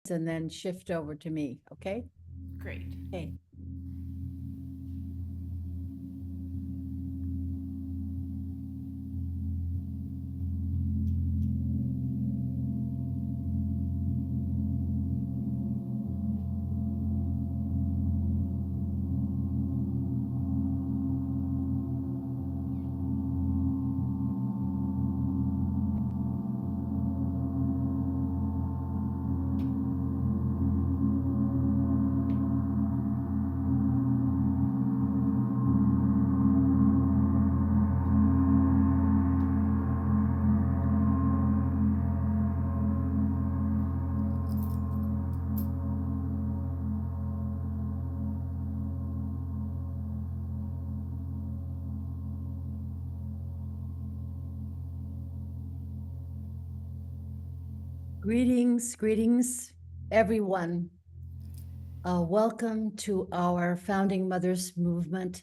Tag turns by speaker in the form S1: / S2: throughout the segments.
S1: and then shift over to me, okay?
S2: Great.
S1: Okay. Greetings, greetings, everyone. Welcome to our Founding Mothers Movement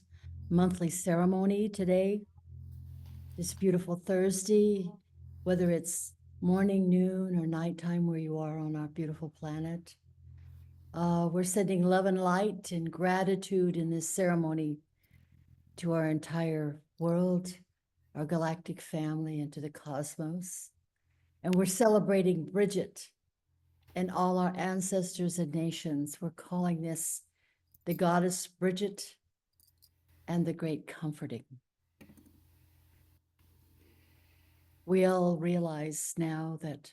S1: monthly ceremony today, this beautiful Thursday, whether it's morning, noon, or nighttime where you are on our beautiful planet. We're sending love and light and gratitude in this ceremony to our entire world, our galactic family, and to the cosmos. And we're celebrating Brigit and all our ancestors and nations. We're calling this the goddess Brigit and the great comforting. We all realize now that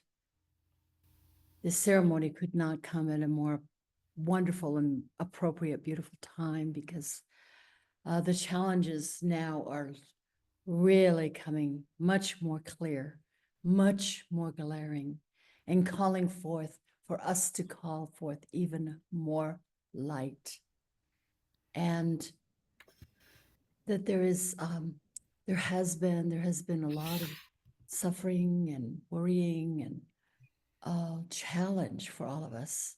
S1: this ceremony could not come at a more wonderful and appropriate, beautiful time because the challenges now are really coming much more clear, much more glaring, and calling forth for us to call forth even more light. And that there has been a lot of suffering and worrying and challenge for all of us.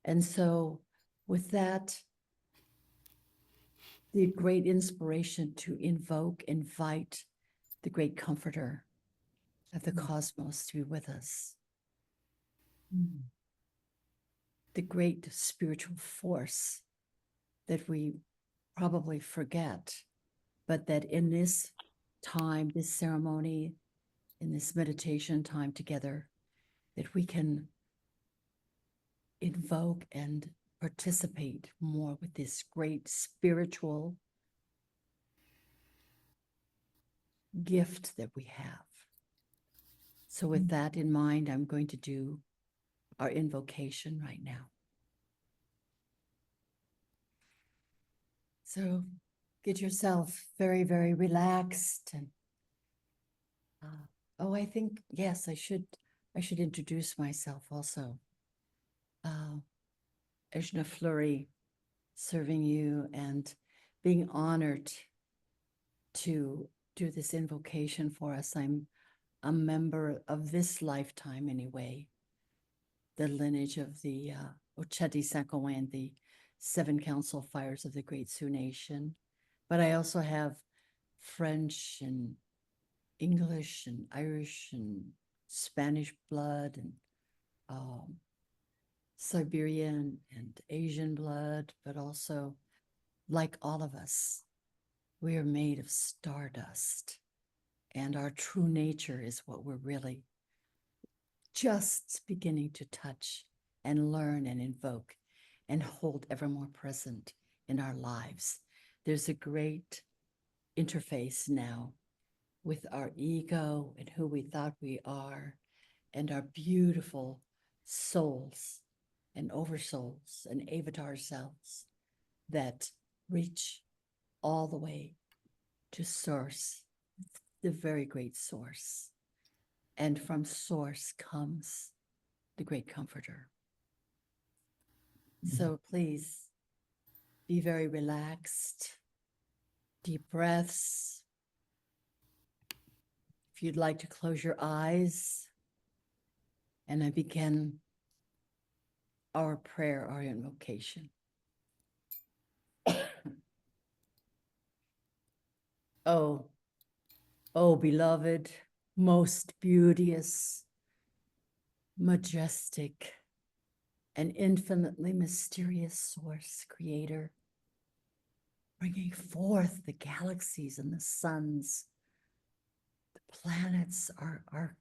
S1: And so with that, the great inspiration to invite the great comforter of the cosmos to be with us. The great spiritual force that we probably forget, but that in this time, this ceremony, in this meditation time together, that we can invoke and participate more with this great spiritual gift that we have. So with that in mind, I'm going to do our invocation right now. So get yourself very, very relaxed. And I think, yes, I should introduce myself also. Ejna Fleury, serving you and being honored to do this invocation for us. I'm a member of this lifetime anyway, the lineage of the Ocheti Sakowan, the seven council fires of the Great Sioux Nation. But I also have French and English and Irish and Spanish blood and Siberian and Asian blood, but also, like all of us, we are made of stardust. And our true nature is what we're really just beginning to touch and learn and invoke and hold ever more present in our lives. There's a great interface now with our ego and who we thought we are, and our beautiful souls and oversouls and avatar selves that reach all the way to source, the very great source. And from source comes the great comforter. So please be very relaxed, deep breaths. If you'd like to close your eyes, and I begin our prayer, our invocation. Oh, oh, beloved, most beauteous, majestic, an infinitely mysterious source, creator, bringing forth the galaxies and the suns, the planets, our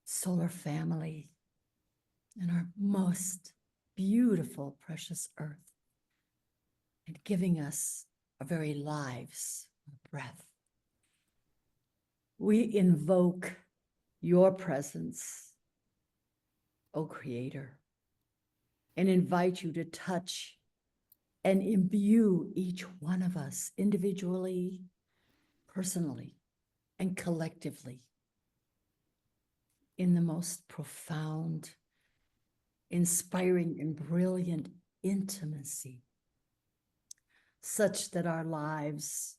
S1: solar family, and our most beautiful, precious earth, and giving us our very lives, breath. We invoke your presence, O Creator, and invite you to touch and imbue each one of us individually, personally, and collectively in the most profound, inspiring, and brilliant intimacy, such that our lives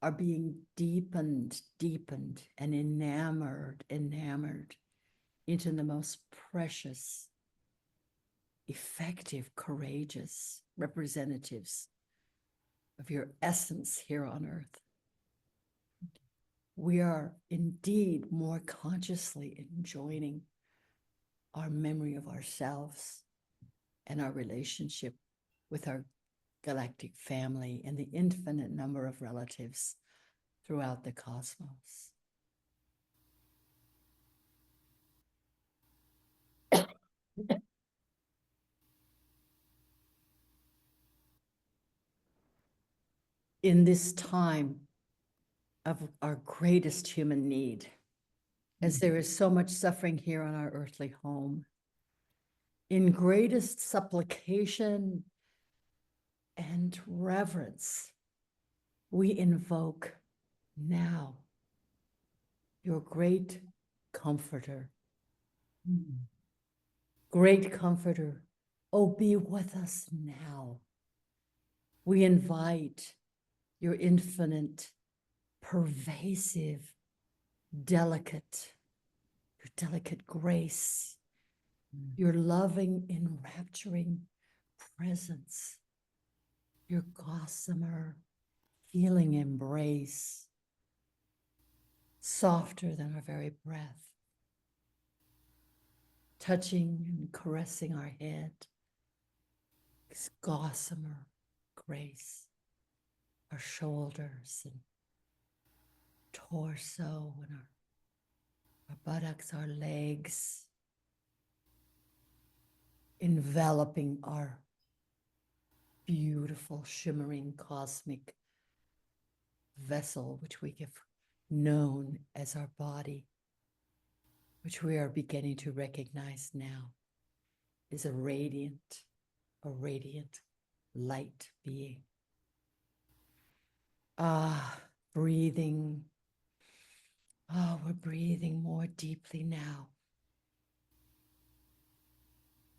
S1: are being deepened, and enamored into the most precious, effective, courageous representatives of your essence here on earth. We are indeed more consciously enjoying our memory of ourselves and our relationship with our galactic family and the infinite number of relatives throughout the cosmos. In this time of our greatest human need, as there is so much suffering here on our earthly home, in greatest supplication and reverence, we invoke now your great comforter. Great comforter, oh, be with us now. We invite your infinite, pervasive, delicate, your delicate grace, your loving, enrapturing presence, your gossamer, healing embrace, softer than our very breath, touching and caressing our head, this gossamer grace, our shoulders and torso and our buttocks, our legs, enveloping our beautiful, shimmering, cosmic vessel, which we have known as our body, which we are beginning to recognize now is a radiant light being. Breathing. We're breathing more deeply now.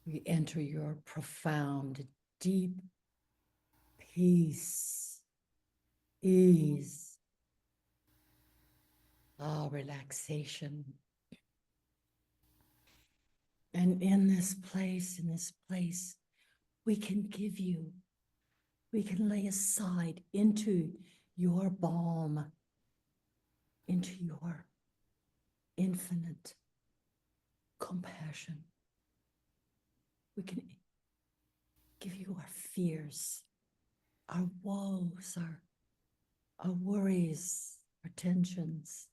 S1: We enter your profound, deep peace, ease, relaxation. And in this place, we can lay aside into your balm, into your infinite compassion. We can give you our fears, our woes, our worries, our tensions,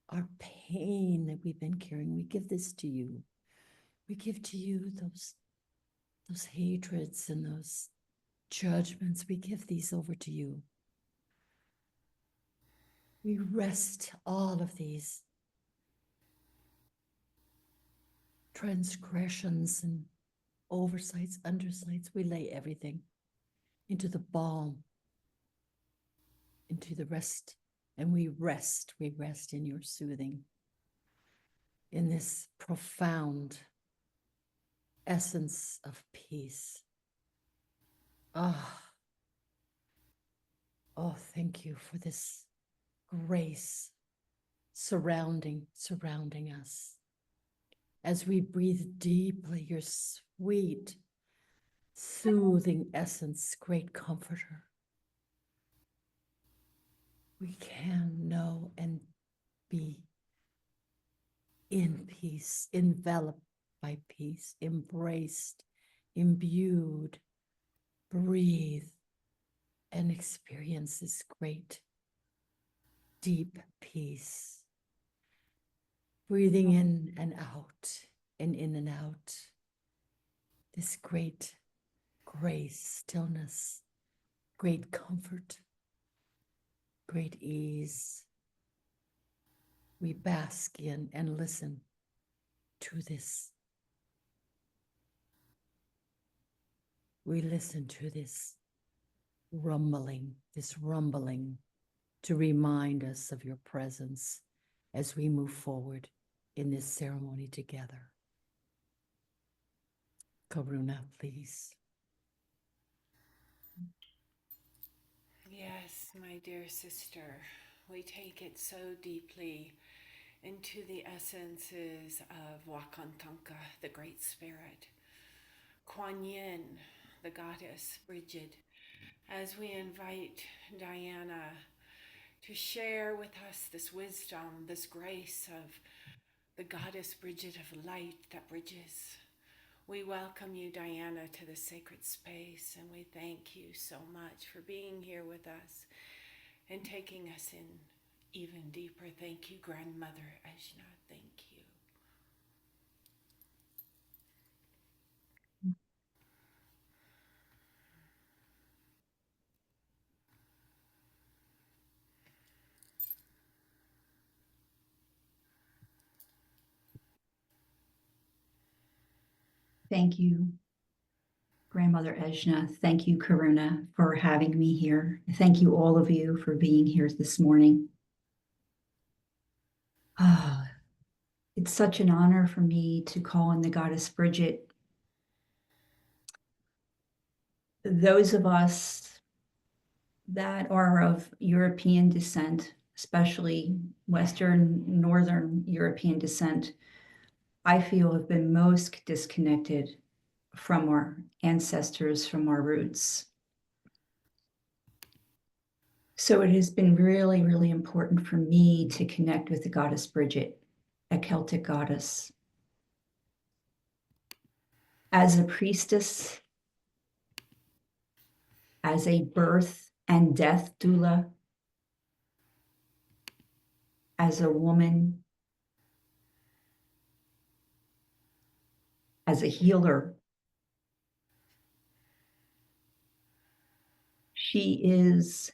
S1: our pain that we've been carrying. We give this to you. We give to you those hatreds and those judgments. We give these over to you. We rest all of these transgressions and oversights, undersights. We lay everything into the balm, into the rest, and we rest in your soothing, in this profound essence of peace. Oh, thank you for this grace surrounding us. As we breathe deeply, your sweet, soothing essence, great comforter, we can know and be in peace, enveloped by peace, embraced, imbued. Breathe and experience this great, deep peace. Breathing in and out, and in and out. This great grace, stillness, great comfort, great ease. We bask in and listen to this. We listen to this rumbling to remind us of your presence as we move forward in this ceremony together. Karuna, please.
S2: Yes, my dear sister, we take it so deeply into the essences of Wakantanka, the Great Spirit, Kuan Yin, the goddess Brigit, as we invite Diana to share with us this wisdom, this grace of the goddess Brigit of light that bridges. We welcome you, Diana, to the sacred space, and we thank you so much for being here with us and taking us in even deeper. Thank you, Grandmother Ejna. Thank you.
S3: Thank you, Grandmother Ejna. Thank you, Karuna, for having me here. Thank you, all of you, for being here this morning. It's such an honor for me to call on the goddess Brigit. Those of us that are of European descent, especially Western, Northern European descent, I feel have been most disconnected from our ancestors, from our roots. So it has been really, really important for me to connect with the goddess Brigit, a Celtic goddess. As a priestess, as a birth and death doula, as a woman, as a healer, she is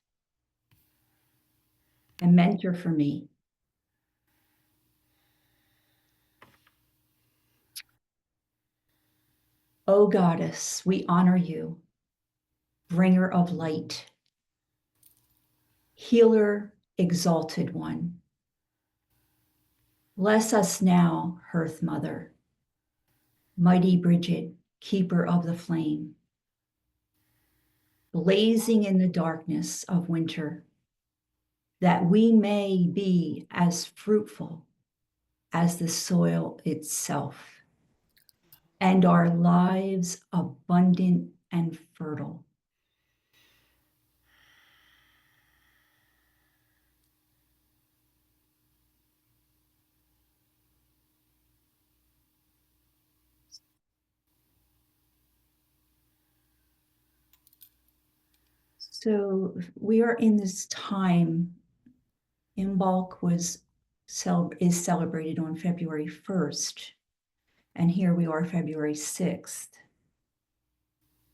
S3: a mentor for me. O goddess, we honor you, bringer of light, healer, exalted one. Bless us now, Hearth Mother, mighty Brigit, keeper of the flame, blazing in the darkness of winter, that we may be as fruitful as the soil itself, and our lives abundant and fertile. So we are in this time. Imbolc is celebrated on February 1st, and here we are February 6th,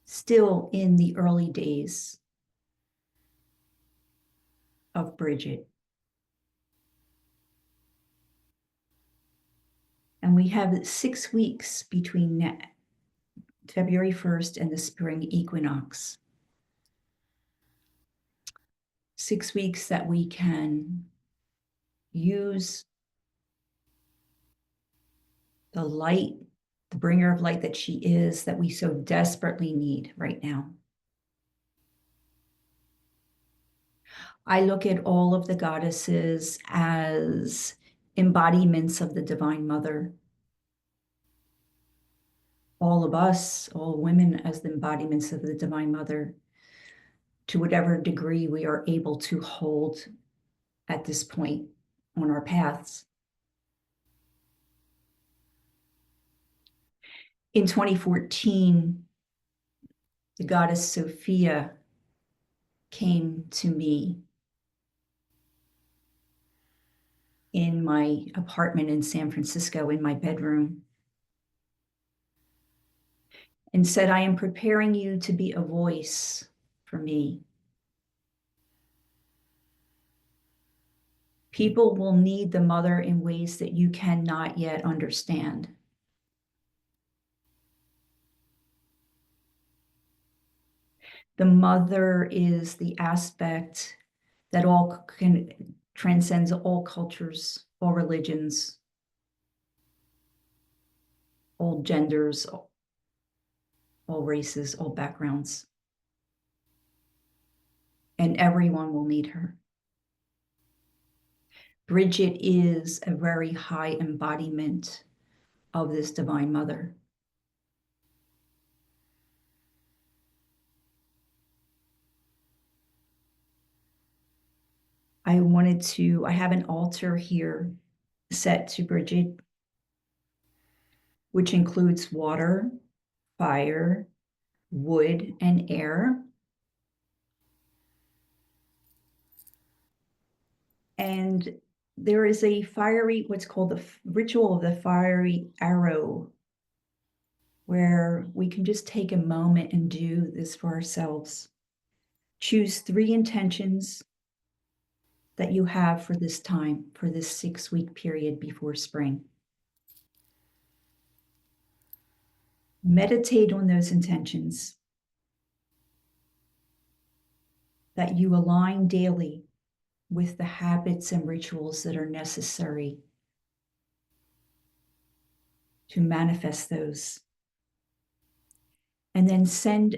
S3: still in the early days of Brigit. And we have 6 weeks between February 1st and the spring equinox. 6 weeks that we can use the light, the bringer of light that she is, that we so desperately need right now. I look at all of the goddesses as embodiments of the Divine Mother. All of us, all women, as the embodiments of the Divine Mother, to whatever degree we are able to hold at this point on our paths. In 2014, the goddess Sophia came to me in my apartment in San Francisco, in my bedroom, and said, I am preparing you to be a voice for me. People will need the mother in ways that you cannot yet understand. The mother is the aspect that transcends all cultures, all religions, all genders, all races, all backgrounds. And everyone will need her. Brigit is a very high embodiment of this Divine Mother. I have an altar here set to Brigit, which includes water, fire, wood, and air. And there is a what's called the ritual of the fiery arrow, where we can just take a moment and do this for ourselves. Choose 3 intentions that you have for this time, for this 6-week period before spring. Meditate on those intentions that you align daily with the habits and rituals that are necessary to manifest those. And then send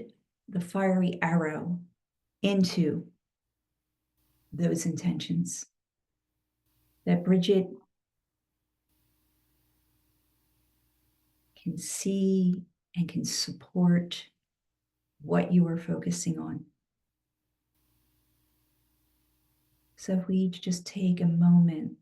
S3: the fiery arrow into those intentions. That Brigit can see and can support what you are focusing on. So if we each just take a moment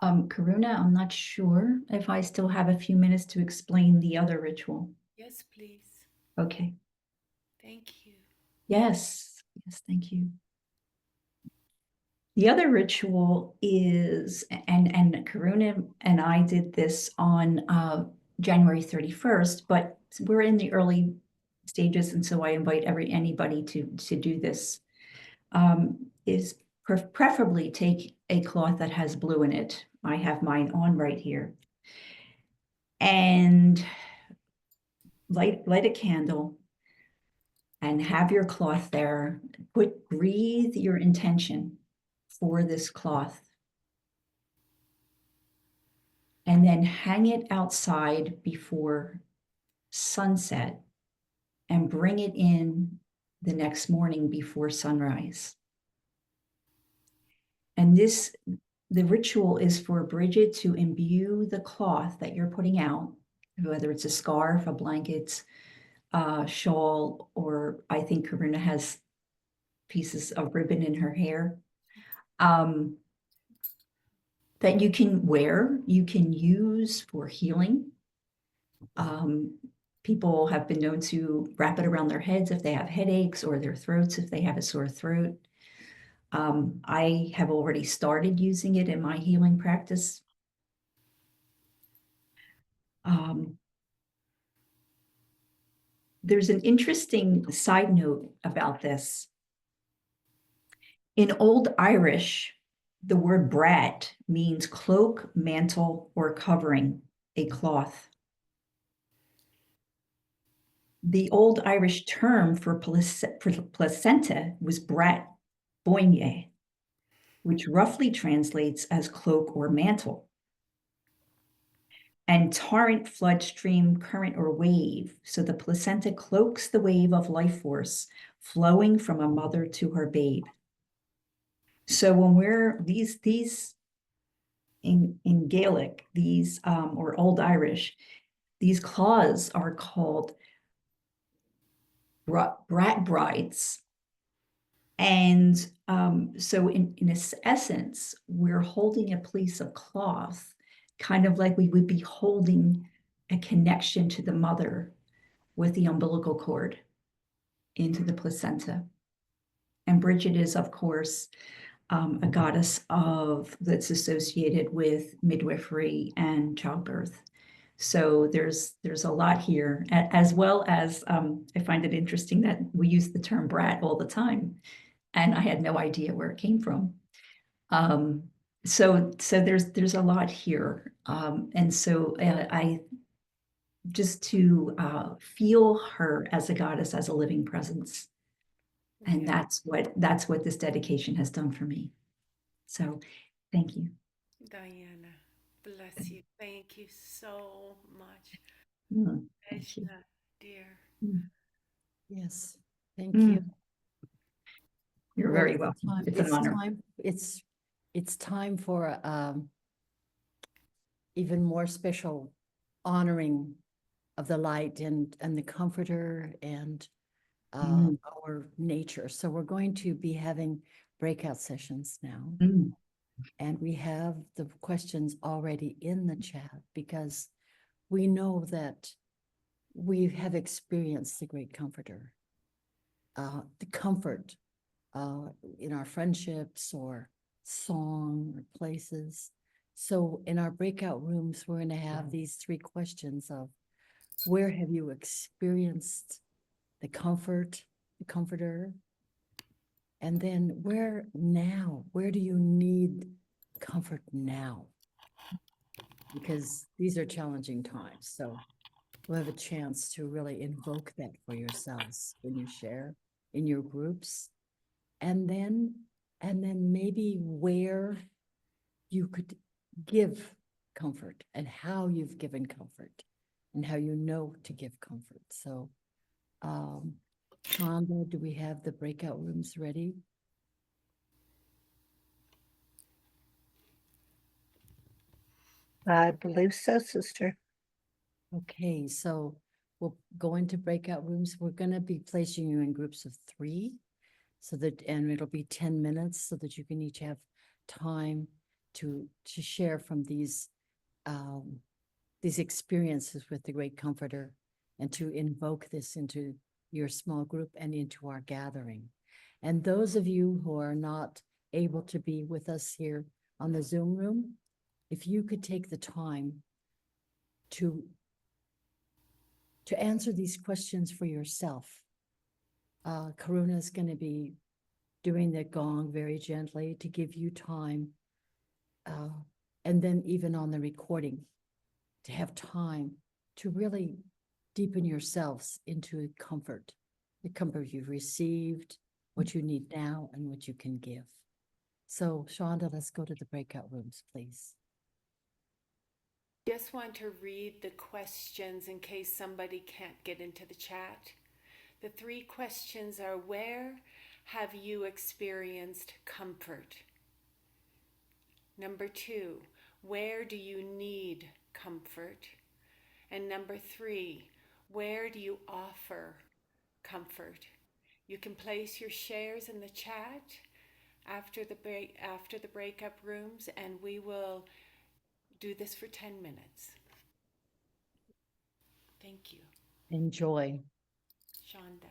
S3: Karuna, I'm not sure if I still have a few minutes to explain the other ritual.
S2: Yes, please.
S3: Okay.
S2: Thank you.
S3: Yes, thank you. The other ritual is, and Karuna and I did this on January 31st, but we're in the early stages, and so I invite anybody to do this. Is preferably take a cloth that has blue in it. I have mine on right here. And light a candle and have your cloth there. Breathe your intention for this cloth. And then hang it outside before sunset and bring it in the next morning before sunrise. And the ritual is for Brigit to imbue the cloth that you're putting out, whether it's a scarf, a blanket, shawl, or I think Karuna has pieces of ribbon in her hair, that you can wear, you can use for healing. People have been known to wrap it around their heads if they have headaches, or their throats if they have a sore throat. I have already started using it in my healing practice. There's an interesting side note about this. In Old Irish, the word brat means cloak, mantle, or covering, a cloth. The Old Irish term for placenta was brat boinne, which roughly translates as cloak or mantle. And torrent, flood, stream, current, or wave. So the placenta cloaks the wave of life force flowing from a mother to her babe. So when we're these in Gaelic, these or Old Irish, these claws are called brat brides. And so in essence, we're holding a piece of cloth, kind of like we would be holding a connection to the mother with the umbilical cord into the placenta. And Brigit is, of course, a goddess that's associated with midwifery and childbirth. So there's a lot here, as well as I find it interesting that we use the term brat all the time, and I had no idea where it came from. So there's a lot here, and so I just to feel her as a goddess, as a living presence, and
S2: Yeah.
S3: that's what this dedication has done for me. So, thank you.
S2: Diana, bless you. Thank you so much.
S3: Thank you.
S2: Ejna, dear.
S3: Mm,
S1: Yes, thank you.
S3: mm. You're
S1: Well,
S3: very welcome. It's an
S1: it's
S3: honor.
S1: time, it's time for even more special honoring of the light and the comforter and
S3: Mm,
S1: our nature. So we're going to be having breakout sessions now.
S3: mm,
S1: And we have the questions already in the chat because we know that we have experienced the great comforter, the comfort in our friendships or song or places. So in our breakout rooms, we're going to have these three questions of where have you experienced the comfort, the comforter? And then where now? Where do you need comfort now? Because these are challenging times. So we'll have a chance to really invoke that for yourselves when you share in your groups. And then maybe where you could give comfort and how you've given comfort and how you know to give comfort. So, Shonda, do we have the breakout rooms ready?
S4: I believe so, sister.
S1: Okay, so we'll go into breakout rooms. We're going to be placing you in groups of 3 so that, and it'll be 10 minutes so that you can each have time to share from these experiences with the great comforter and to invoke this into your small group and into our gathering. And those of you who are not able to be with us here on the Zoom room, if you could take the time to answer these questions for yourself. Karuna is going to be doing the gong very gently to give you time. And then even on the recording, to have time to really deepen yourselves into comfort, the comfort you've received, what you need now, and what you can give. So, Shonda, let's go to the breakout rooms, please.
S2: Just want to read the questions in case somebody can't get into the chat. The 3 questions are: where have you experienced comfort? Number 2, where do you need comfort? And number 3, where do you offer comfort? You can place your shares in the chat after the breakup rooms, and we will do this for 10 minutes. Thank you.
S1: Enjoy.
S2: Shonda.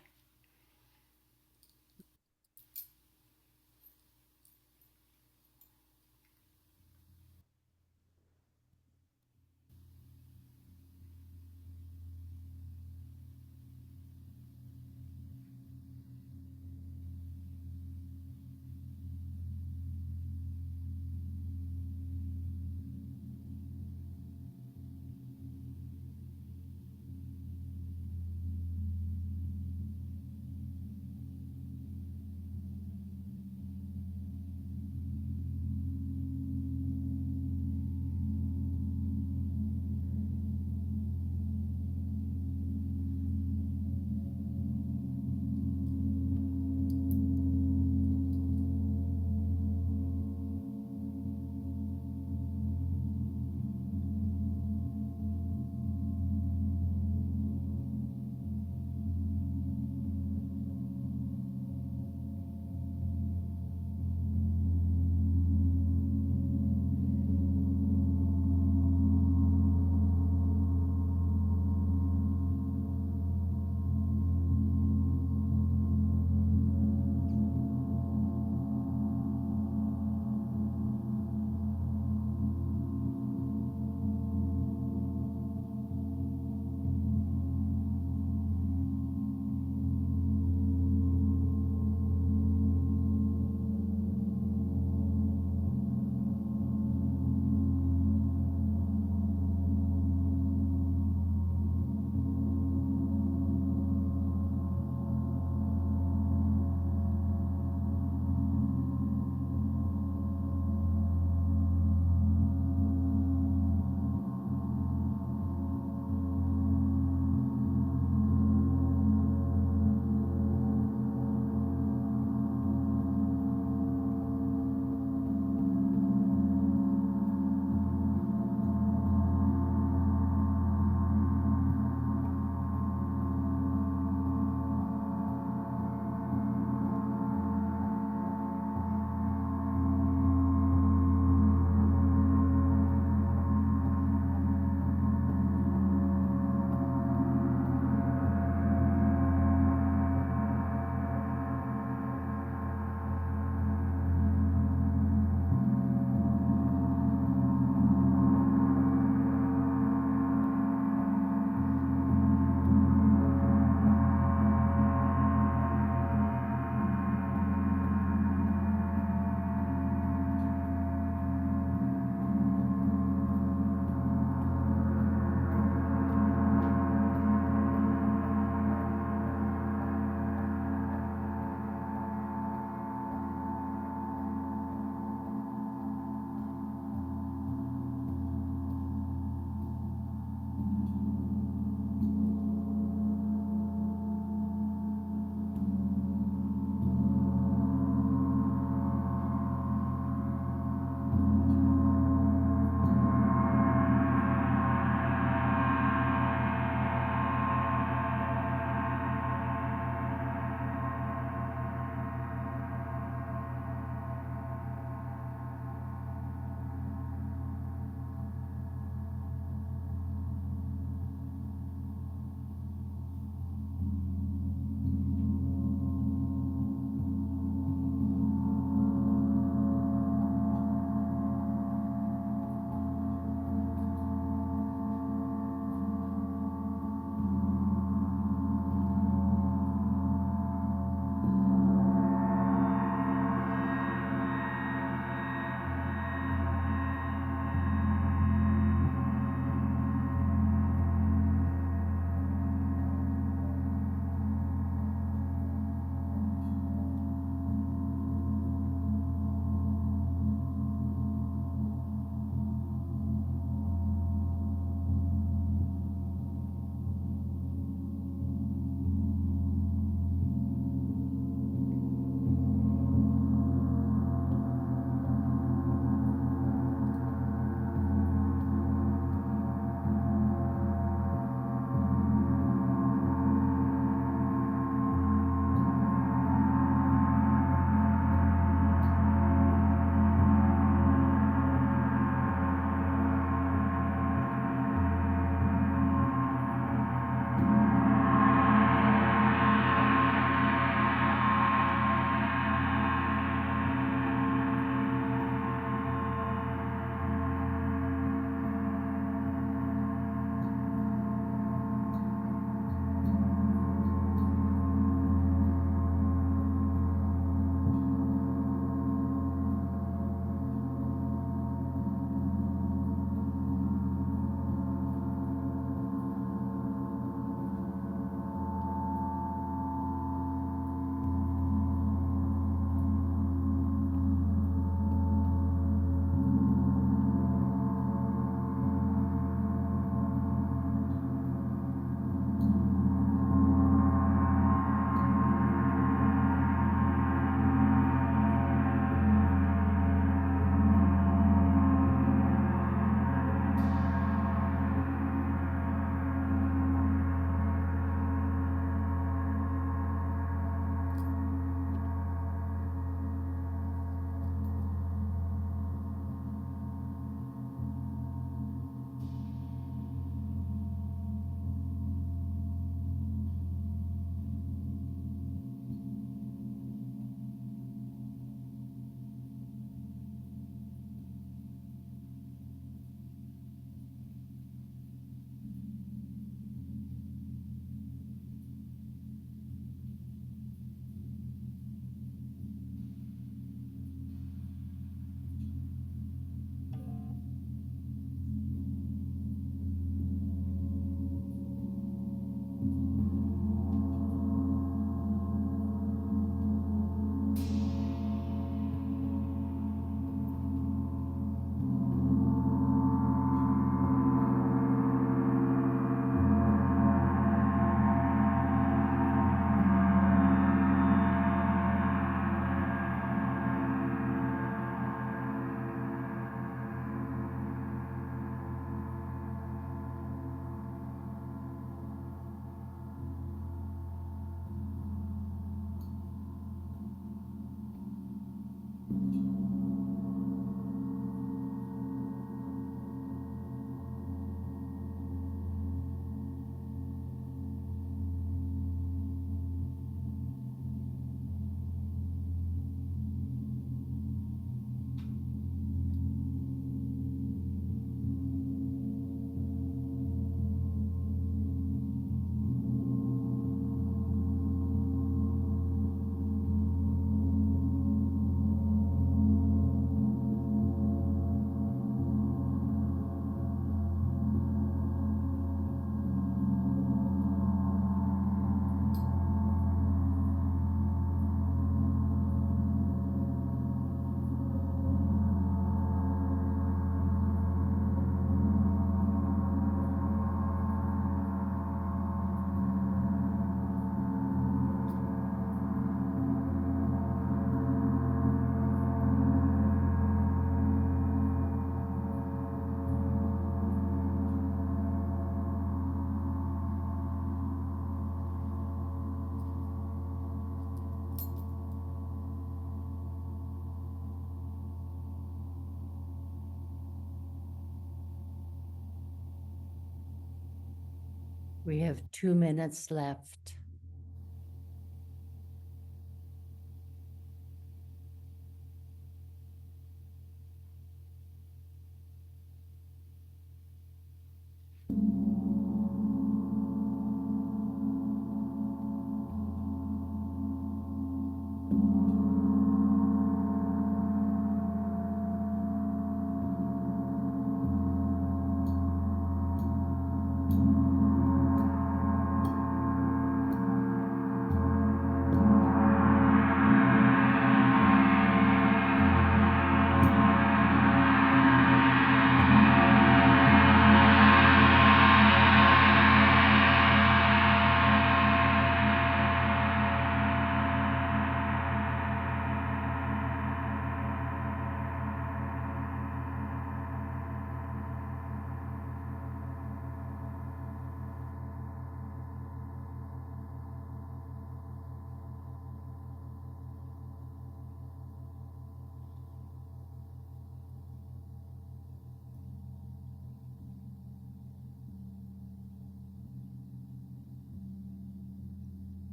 S1: We have 2 minutes left.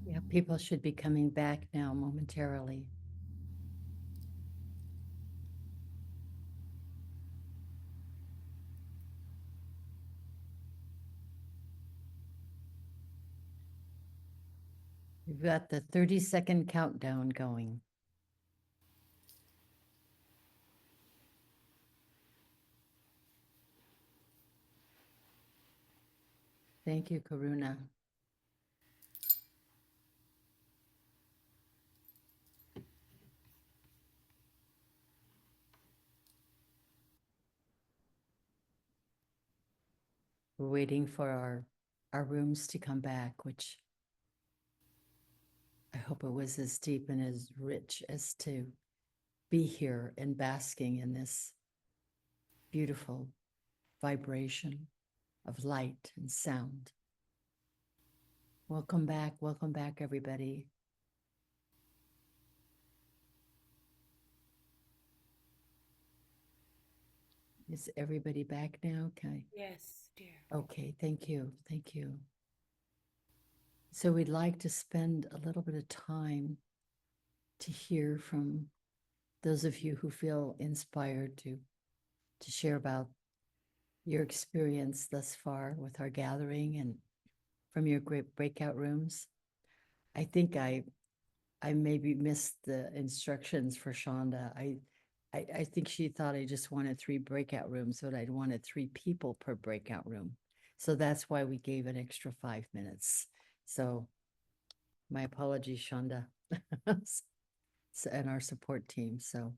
S1: Yeah, people should be coming back now momentarily. We've got the 30-second countdown going. Thank you, Karuna. We're waiting for our rooms to come back, which I hope it was as deep and as rich as to be here and basking in this beautiful vibration of light and sound. Welcome back, everybody. Is everybody back now? Okay.
S2: Yes, dear.
S1: Okay, thank you, thank you. So we'd like to spend a little bit of time to hear from those of you who feel inspired to share about your experience thus far with our gathering and from your great breakout rooms. I think I maybe missed the instructions for Shonda. I think she thought I just wanted 3 breakout rooms, but I wanted 3 people per breakout room. So that's why we gave an extra 5 minutes. So my apologies, Shonda, and our support team. So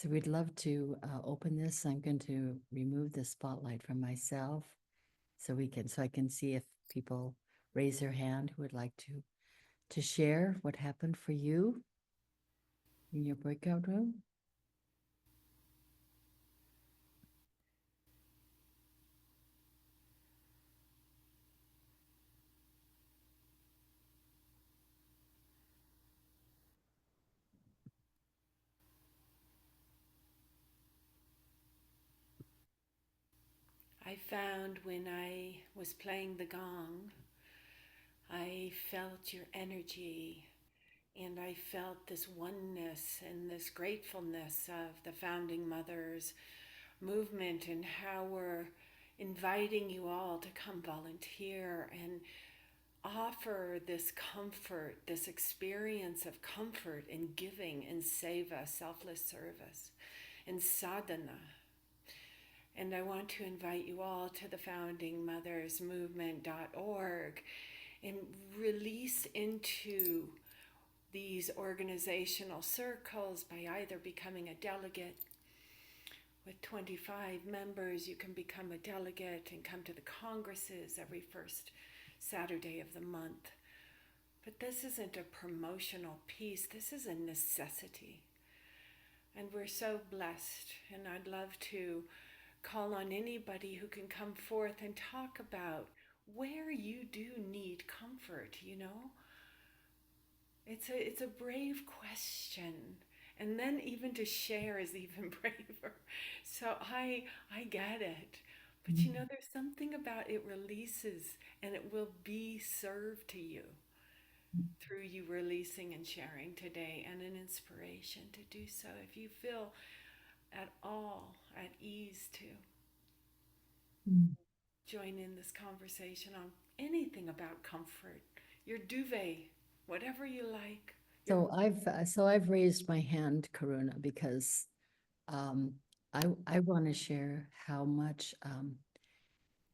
S1: we'd love to open this. I'm going to remove the spotlight from myself so I can see if people raise their hand who would like to share what happened for you in your breakout room.
S2: I found when I was playing the gong, I felt your energy and I felt this oneness and this gratefulness of the founding mothers movement and how we're inviting you all to come volunteer and offer this comfort, this experience of comfort in giving and seva, selfless service, and sadhana. And I want to invite you all to the foundingmothersmovement.org and release into these organizational circles by either becoming a delegate. With 25 members, you can become a delegate and come to the congresses every first Saturday of the month. But this isn't a promotional piece, this is a necessity. And we're so blessed, and I'd love to call on anybody who can come forth and talk about where you do need comfort, you know? It's a brave question. And then even to share is even braver. So I get it. But you know, there's something about it releases and it will be served to you through you releasing and sharing today, and an inspiration to do so if you feel at all at ease to join in this conversation on anything about comfort, your duvet, whatever you like.
S1: So I've raised my hand, Karuna, because I want to share how much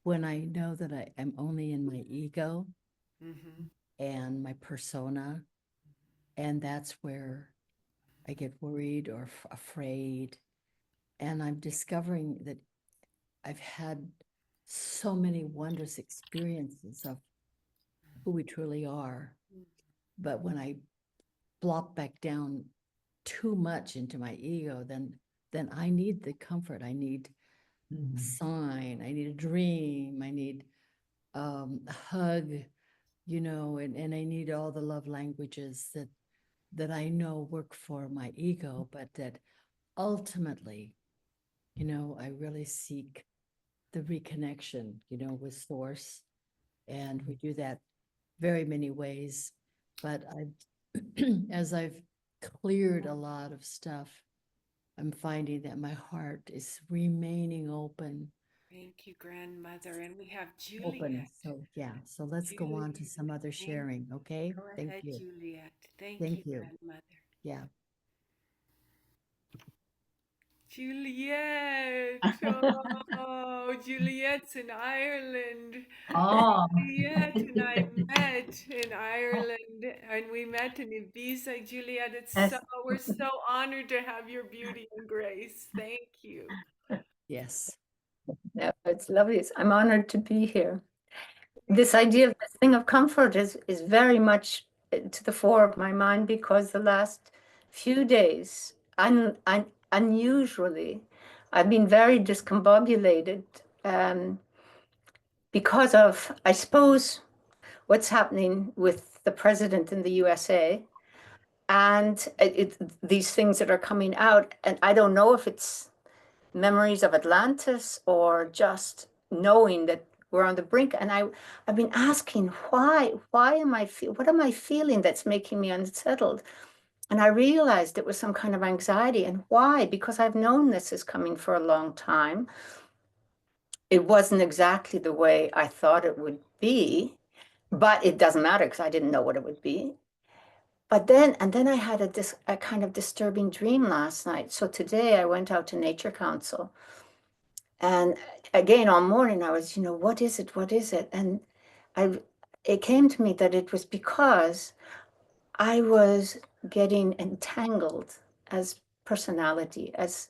S1: when I know that I am only in my ego
S2: Mm-hmm.
S1: and my persona, and that's where I get worried or afraid. And I'm discovering that I've had so many wondrous experiences of who we truly are. But when I blop back down too much into my ego, then I need the comfort. I need a sign. I need a dream. I need a hug, and I need all the love languages that I know work for my ego, but that ultimately, I really seek the reconnection, with source. And we do that very many ways. But as I've cleared a lot of stuff, I'm finding that my heart is remaining open.
S2: Thank you, grandmother. And we have
S1: Open.
S2: Juliet.
S1: So yeah. So let's go on to
S2: Juliet.
S1: some other
S2: Thank,
S1: sharing. Okay.
S2: go
S1: Thank
S2: ahead,
S1: you.
S2: Juliet. Thank you,
S1: Thank you.
S2: grandmother.
S1: Yeah.
S2: Juliet. Oh, Juliet's in Ireland.
S3: Oh,
S2: Juliet and I met in Ireland, and we met in Ibiza. Juliet,
S3: yes.
S2: we're so honored to have your beauty and grace. Thank you.
S1: Yes.
S4: No, it's lovely. I'm honored to be here.
S2: Thank
S4: This idea of this thing of comfort is very much to the fore of my mind because the last few days, unusually, I've been very discombobulated because of, I suppose, what's happening with the president in the USA and these things that are coming out. And I don't know if it's memories of Atlantis or just knowing that we're on the brink. And I've been asking why am what am I feeling that's making me unsettled? And I realized it was some kind of anxiety. And why? Because I've known this is coming for a long time. It wasn't exactly the way I thought it would be, but it doesn't matter because I didn't know what it would be. But then I had a kind of disturbing dream last night. So today I went out to Nature Council. And again, all morning I was, what is it? What is it? And it came to me that it was because I was getting entangled as personality, as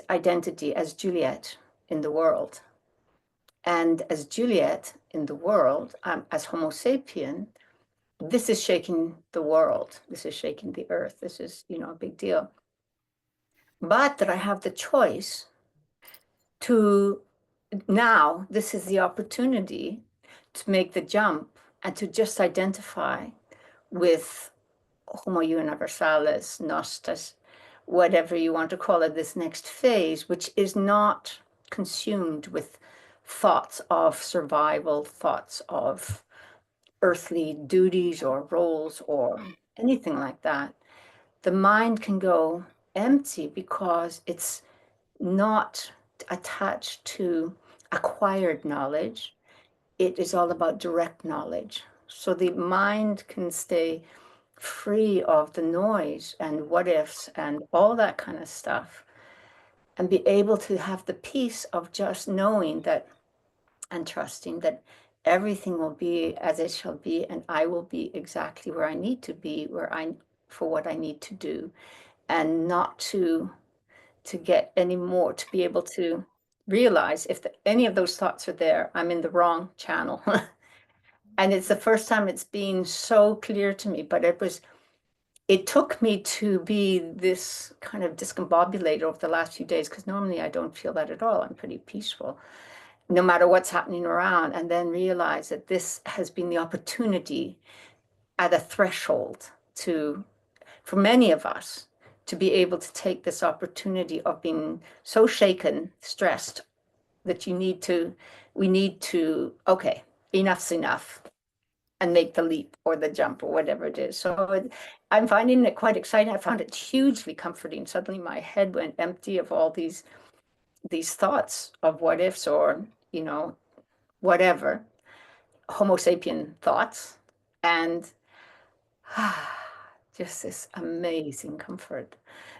S4: identity, as Juliet in the world. And as Juliet in the world, as Homo sapien, this is shaking the world. This is shaking the earth. This is, a big deal. But that I have the choice to now, this is the opportunity to make the jump and to just identify with Homo universalis, Nostos, whatever you want to call it, this next phase, which is not consumed with thoughts of survival, thoughts of earthly duties or roles or anything like that. The mind can go empty because it's not attached to acquired knowledge. It is all about direct knowledge. So the mind can stay free of the noise and what ifs and all that kind of stuff and be able to have the peace of just knowing that and trusting that everything will be as it shall be and I will be exactly where I need to be, for what I need to do, and not to get any more, to be able to realize if any of those thoughts are there, I'm in the wrong channel. And it's the first time it's been so clear to me, but it took me to be this kind of discombobulated over the last few days, because normally I don't feel that at all. I'm pretty peaceful, no matter what's happening around, and then realize that this has been the opportunity at a threshold for many of us, to be able to take this opportunity of being so shaken, stressed, that we need to, okay, enough's enough, and make the leap or the jump or whatever it is. So I'm finding it quite exciting. I found it hugely comforting. Suddenly my head went empty of all these thoughts of what ifs, or, whatever, Homo sapien thoughts, and just this amazing comfort.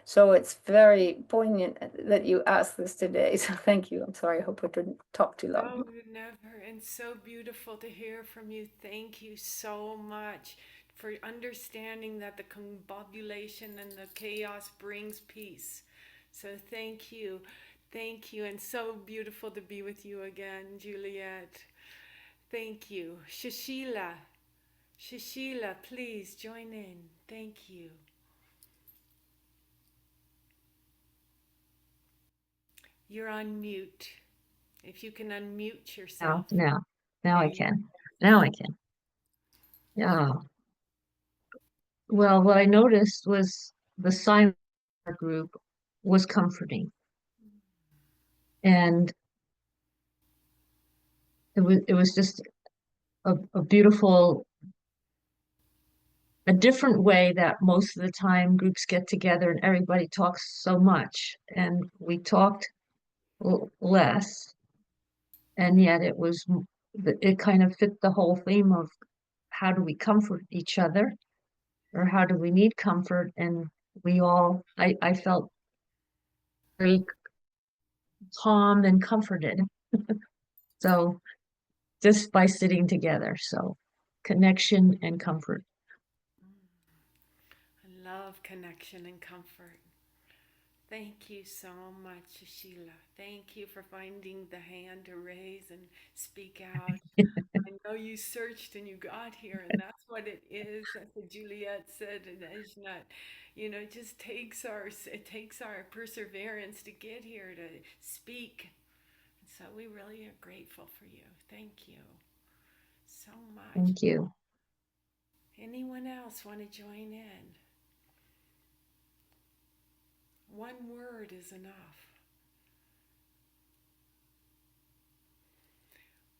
S4: So it's very poignant that you asked this today. So thank you. I'm sorry. I hope I didn't talk too long.
S2: Oh, never. And so beautiful to hear from you. Thank you so much for understanding that the combobulation and the chaos brings peace. So thank you. Thank you. And so beautiful to be with you again, Juliet. Thank you. Shashila. Shashila, please join in. Thank you. You're on mute. If you can unmute yourself.
S5: Now
S2: There
S5: I
S2: you
S5: can. Now I can. Yeah. Well, what I noticed was the silent group was comforting, and it was just a beautiful, a different way that most of the time groups get together and everybody talks so much, and we talked less, and yet it kind of fit the whole theme of how do we comfort each other, or how do we need comfort, and I felt very calm and comforted. So just by sitting together, so connection and comfort.
S2: I love connection and comfort. Thank you so much, Sheila. Thank you for finding the hand to raise and speak out. I know you searched and you got here, and that's what it is. That's what Juliet said, and Ejna, it takes our perseverance to get here to speak. And so we really are grateful for you. Thank you so much.
S5: Thank you.
S2: Anyone else want to join in? One word is enough.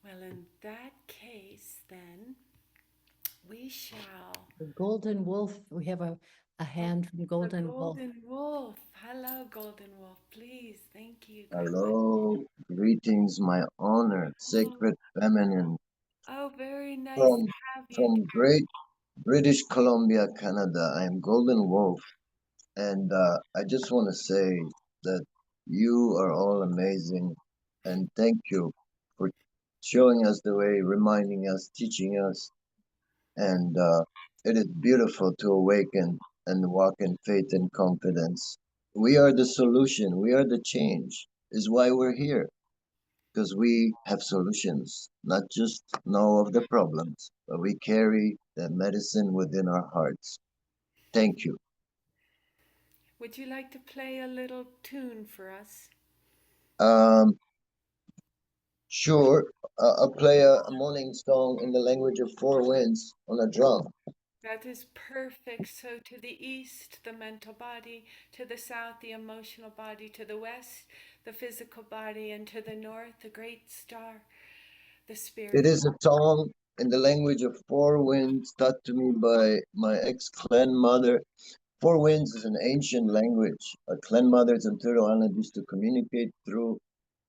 S2: Well, in that case, then, we shall.
S1: The Golden Wolf, we have a hand from Golden Wolf.
S2: Golden Wolf. Hello, Golden Wolf. Please, thank you.
S6: Hello, greetings, my honor, sacred feminine,
S2: Oh, very nice
S6: from
S2: to have you.
S6: from great British Columbia, Canada. I am Golden Wolf, and I just want to say that you are all amazing, and thank you for showing us the way, reminding us, teaching us, and it is beautiful to awaken and walk in faith and confidence. We are the solution. We are the change. Is why we're here. Because we have solutions, not just know of the problems, but we carry the medicine within our hearts. Thank you.
S2: Would you like to play a little tune for us?
S6: Um, sure. I'll play a morning song in the language of four winds on a drum.
S2: That is perfect. So to the east, the mental body, to the south, the emotional body, to the west, the physical body, and to the north, the great star, the spirit.
S6: It is a song in the language of four winds taught to me by my ex-clan mother. Four winds is an ancient language. Our clan mothers and Turoanad used to communicate through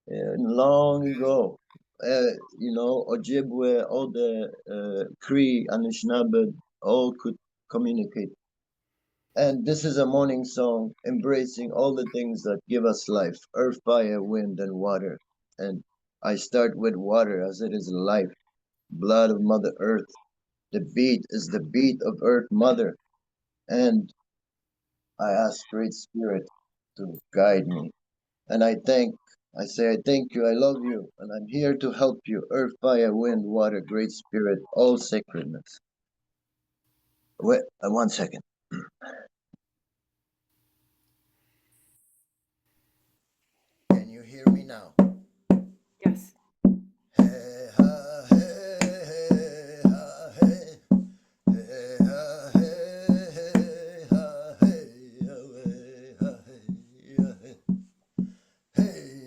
S6: long ago. Ojibwe, all the Cree, Anishinaabe, all could communicate. And this is a morning song embracing all the things that give us life, earth, fire, wind, and water. And I start with water as it is life, blood of Mother Earth. The beat is the beat of Earth Mother. And I ask Great Spirit to guide me. And I say, I thank you, I love you, and I'm here to help you. Earth, fire, wind, water, Great Spirit, all sacredness. Wait, 1 second. Can you hear me now?
S2: Yes.
S6: Hey, ha, hey, hey, ha, hey. Hey, ha, hey, hey, ha, hey, hey, ha, hey, hey. Hey,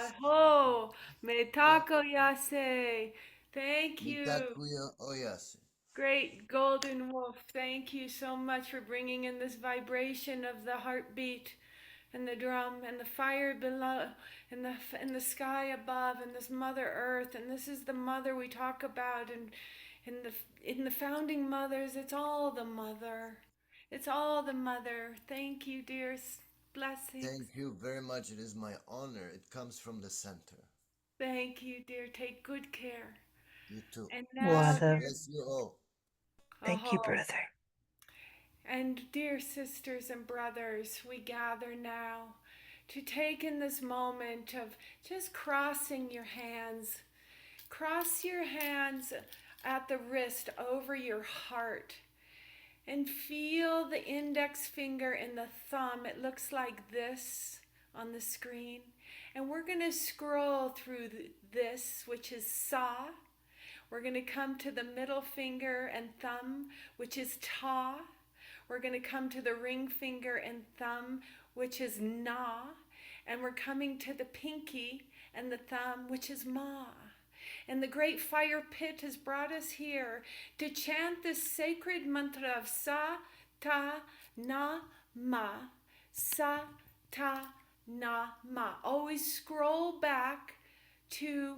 S2: Aho, metako yase. Thank you.
S6: Mitakuya Oyase.
S2: Great golden wolf. Thank you so much for bringing in this vibration of the heartbeat and the drum and the fire below and the sky above and this Mother Earth. And this is the mother we talk about, and in the founding mothers, it's all the mother. It's all the mother. Thank you, dear. Blessings.
S6: Thank you very much. It is my honor. It comes from the center.
S2: Thank you, dear. Take good care.
S6: You too.
S2: And now,
S6: Bless you all.
S7: Thank you,
S2: Aho.
S7: brother.
S2: And dear sisters and brothers, we gather now to take in this moment of just crossing your hands. Cross your hands at the wrist over your heart and feel the index finger and the thumb. It looks like this on the screen. And we're going to scroll through this, which is Sa. We're going to come to the middle finger and thumb, which is Ta. We're going to come to the ring finger and thumb, which is Na. And we're coming to the pinky and the thumb, which is Ma. And the great fire pit has brought us here to chant this sacred mantra of Sa, Ta, Na, Ma. Sa, Ta, Na, Ma. Always scroll back to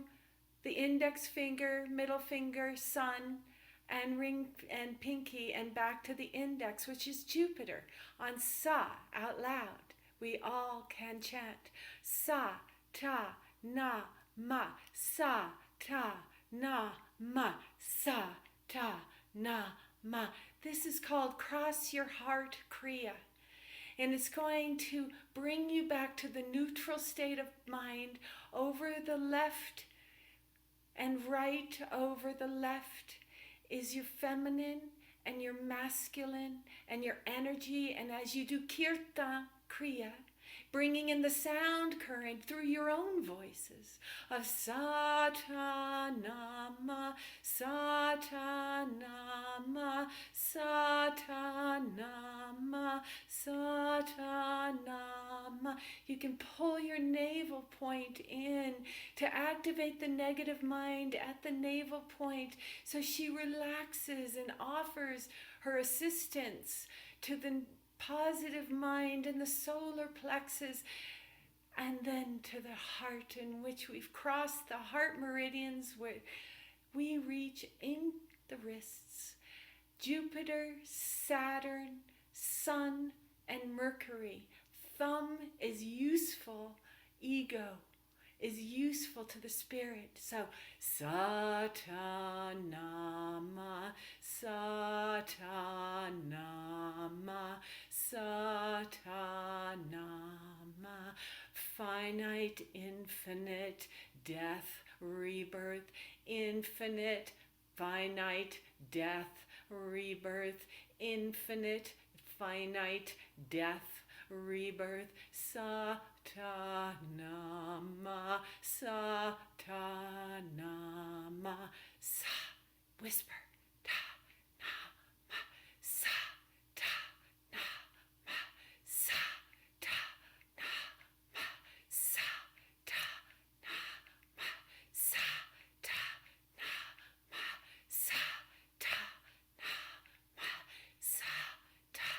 S2: the index finger, middle finger, sun, and ring and pinky, and back to the index, which is Jupiter, on Sa, out loud. We all can chant Sa, Ta, Na, Ma. Sa, Ta, Na, Ma. Sa, Ta, Na, Ma. This is called Cross Your Heart Kriya. And it's going to bring you back to the neutral state of mind over the left and right. Over the left is your feminine and your masculine and your energy. And as you do Kirtan Kriya, bringing in the sound current through your own voices of Satanama, Satanama, Satanama, Satanama. You can pull your navel point in to activate the negative mind at the navel point, so she relaxes and offers her assistance to the positive mind and the solar plexus, and then to the heart, in which we've crossed the heart meridians, where we reach in the wrists. Jupiter, Saturn, Sun, and Mercury. Thumb is useful. Ego is useful to the spirit. So Satanama, Satanama, Satanama. Finite, infinite, death, rebirth, infinite, finite, death, rebirth, infinite, finite, death, rebirth. Satanama, Satanama. Sa, whisper. Ta, na, ma. Sa, ta, na, ma. Sa, ta, na, ma. Sa, ta, na, ma. Sa, ta, na, ma. Sa, ta, na, ma. Sa, ta.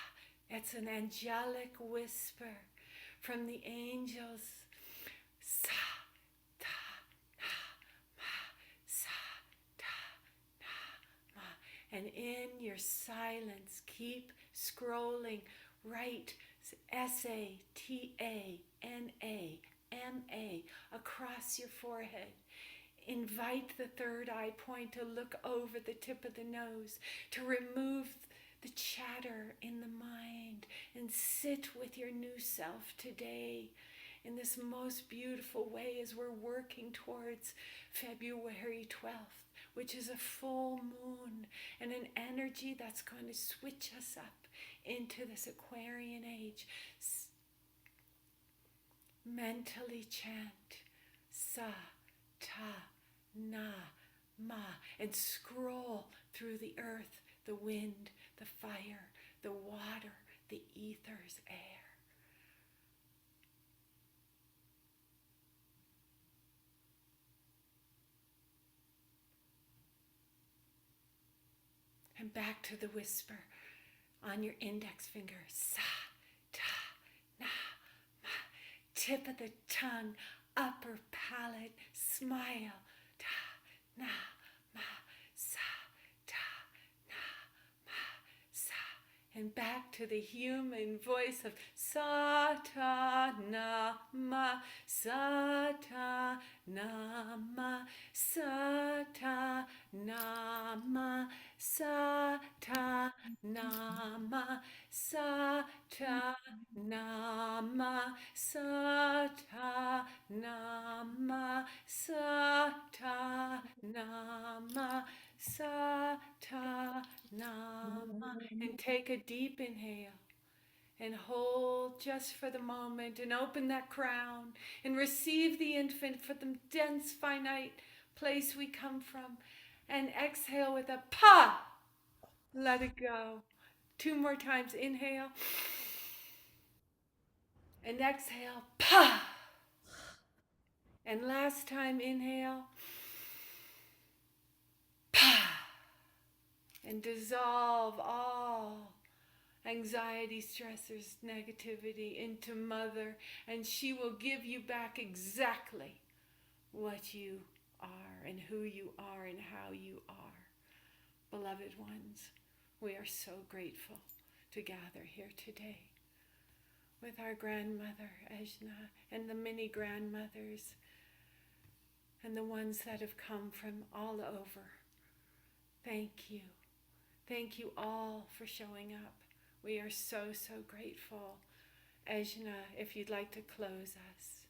S2: It's an angelic whisper from the angels. Sa, ta, na, ma. Sa, ta, na, ma. And in your silence, keep scrolling. Write Satanama across your forehead. Invite the third eye point to look over the tip of the nose, to remove the chatter in the mind, and sit with your new self today in this most beautiful way, as we're working towards February 12th, which is a full moon and an energy that's going to switch us up into this Aquarian age. Mentally chant Sa, Ta, Na, Ma, and scroll through the earth, the wind, the fire, the water, the ether's air. back to the whisper on your index finger. Sa, ta, na, ma. Tip of the tongue, upper palate, smile. Ta, na, ma, sa, ta, na, ma, sa. And back to the human voice of sa, ta, na, ma, sa, ta, na, ma, sa, ta, na, ma, sa, ta, na, ma, sa, ta, na, ma, sa, ta, na, ma, sa, ta, na, ma, sa, ta, na, ma. And take a deep inhale and hold just for the moment and open that crown and receive the infant for the dense finite place we come from, and exhale with a pa. Let it go. 2 more times. Inhale and exhale. Pa. And last time. Inhale. Pa. And dissolve all anxiety, stressors, negativity into Mother, and she will give you back exactly what you are and who you are and how you are. Beloved ones, we are so grateful to gather here today with our grandmother, Ejna, and the many grandmothers and the ones that have come from all over. Thank you. Thank you all for showing up. We are so, so grateful. Ejna, if you'd like to close us.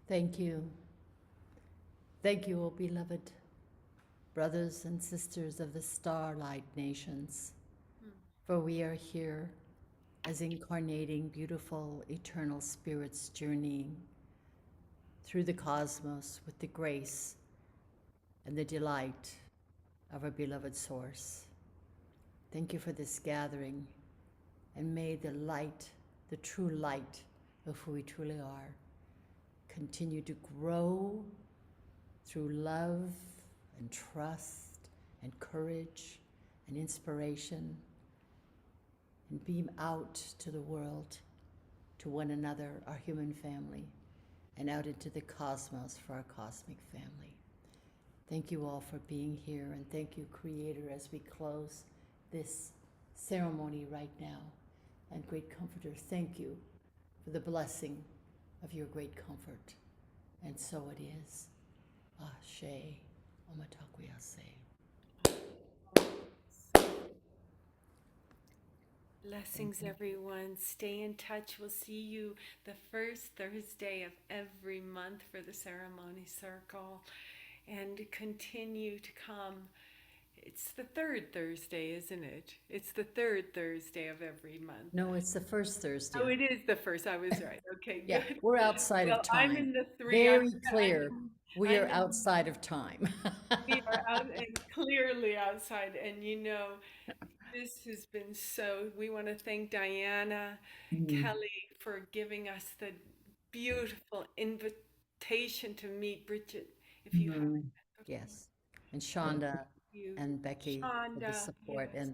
S1: Thank you. Thank you, O beloved brothers and sisters of the Starlight Nations, for we are here as incarnating beautiful eternal spirits journeying through the cosmos with the grace and the delight of our beloved Source. Thank you for this gathering, and may the light, the true light of who we truly are, continue to grow through love and trust and courage and inspiration, and beam out to the world, to one another, our human family, and out into the cosmos for our cosmic family. Thank you all for being here, and thank you, Creator, as we close this ceremony right now. And Great Comforter, thank you for the blessing of your great comfort. And so it is. Ashe, Omatakwiyase.
S2: Blessings, everyone. Stay in touch. We'll see you the first Thursday of every month for the ceremony circle. And continue to come. It's the third Thursday, isn't it? It's the third Thursday of every month.
S1: No, it's the first Thursday.
S2: Oh, it is the first. I was right. Okay,
S1: Yeah,
S2: good.
S1: we're outside
S2: Well,
S1: of time.
S2: I'm in the three.
S1: Very clear. We are
S2: I'm in-
S1: outside of time.
S2: We are out and clearly outside. And you know, this has been so. We want to thank Diana Kelly for giving us the beautiful invitation to meet Brigit. If you haven't.
S1: Yes. And Shonda
S2: You,
S1: and Becky for the
S2: Shonda,
S1: support,
S2: yes.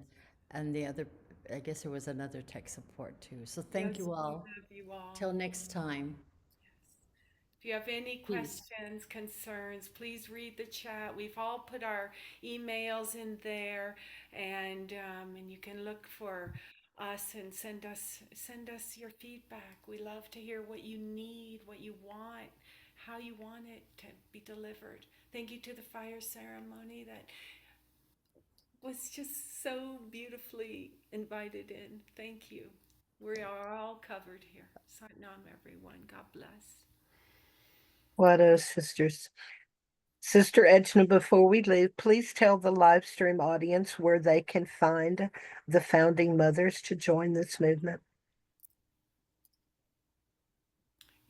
S1: and the other, I guess there was another tech support too. So thank
S2: Yes,
S1: you
S2: we
S1: all.
S2: love you all.
S1: Till next time.
S2: If you have any
S1: Peace.
S2: questions, concerns, please read the chat. We've all put our emails in there, and you can look for us and send us your feedback. We love to hear what you need, what you want, how you want it to be delivered. Thank you to the fire ceremony that was just so beautifully invited in. Thank you. We are all covered here. Satnam, everyone. God bless.
S7: Wado, sisters. Sister Ejna, before we leave, please tell the live stream audience where they can find the founding mothers to join this movement.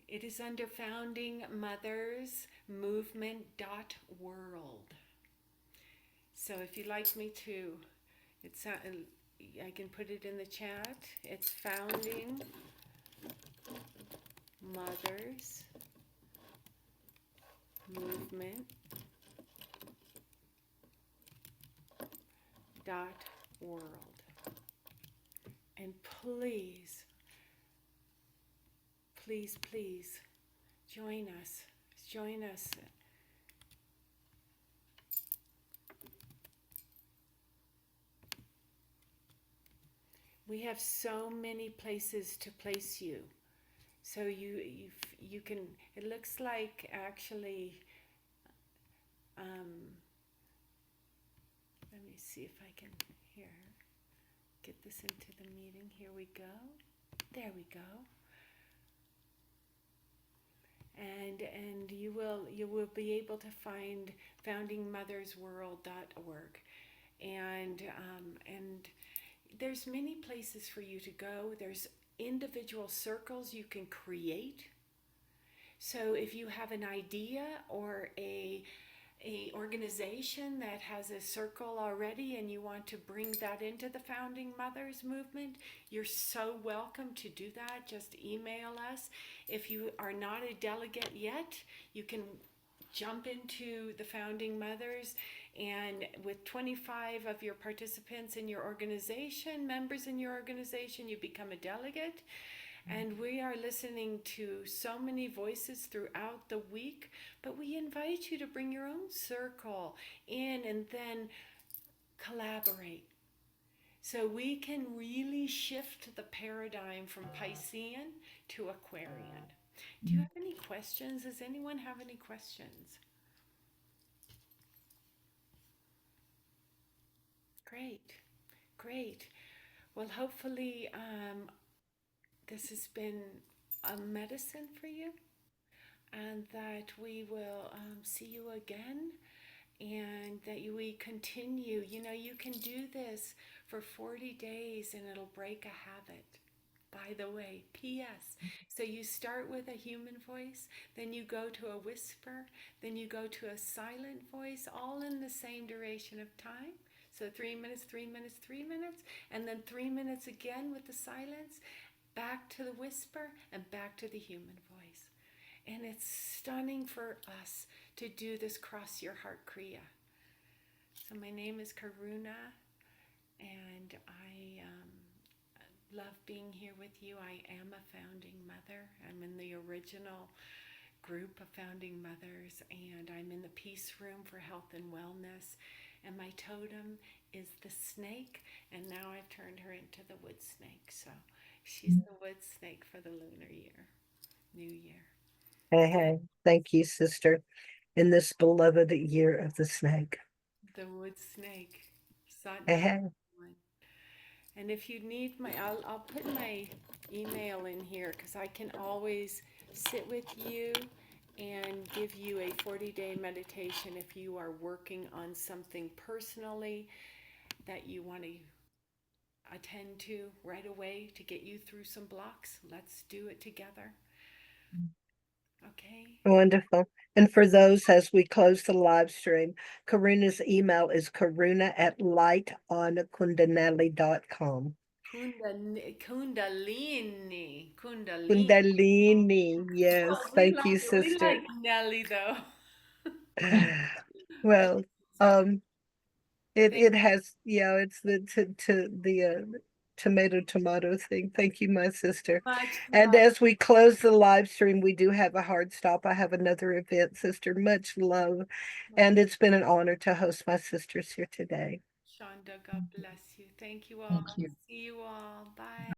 S2: It is under Founding Mothers Movement.world. So if you'd like me to, I can put it in the chat. It's Founding Mothers movement.world. And please, please, please join us. Join us. We have so many places to place you. So you can, it looks like actually, let me see if I can get this into the meeting. Here we go. There we go. And you will be able to find foundingmothersworld.org, and there's many places for you to go. There's individual circles you can create. So if you have an idea or a organization that has a circle already and you want to bring that into the Founding Mothers movement, you're so welcome to do that. Just email us. If you are not a delegate yet, you can jump into the Founding Mothers, and with 25 of your participants in your organization, members in your organization, you become a delegate. And we are listening to so many voices throughout the week, but we invite you to bring your own circle in and then collaborate. So we can really shift the paradigm from Piscean to Aquarian. Do you have any questions? Does anyone have any questions? Great, great. Well, hopefully this has been a medicine for you, and that we will see you again, and that we continue. You know, you can do this for 40 days and it'll break a habit. By the way, P.S. So you start with a human voice, then you go to a whisper, then you go to a silent voice, all in the same duration of time. So 3 minutes, 3 minutes, 3 minutes, and then 3 minutes again with the silence, back to the whisper, and back to the human voice. And it's stunning for us to do this Cross Your Heart Kriya. So my name is Karuna, and I love being here with you. I am a founding mother. I'm in the original group of founding mothers, and I'm in the Peace Room for Health and Wellness. And my totem is the snake, and now I've turned her into the wood snake. So she's the wood snake for the lunar year, new year.
S7: Hey, hey. Thank you, sister. In this beloved year of the snake.
S2: The wood snake.
S7: Hey, hey.
S2: And if you need I'll put my email in here, because I can always sit with you and give you a 40-day meditation if you are working on something personally that you want to attend to right away to get you through some blocks. Let's do it together. Okay.
S7: Wonderful. And for those, as we close the live stream, Karuna's email is karuna@lightonkundanali.com.
S2: Kundalini.
S7: Kundalini. Yes.
S2: Well,
S7: Thank you,
S2: we
S7: sister.
S2: like Nelly though.
S7: Well, it has, yeah, it's the tomato thing. Thank you, my sister.
S2: Much
S7: And
S2: love.
S7: as we close the live stream, we do have a hard stop. I have another event, sister. Much love. And it's been an honor to host my sisters here today.
S2: Shonda, God bless you. Thank you all.
S1: Thank you.
S2: See you all. Bye.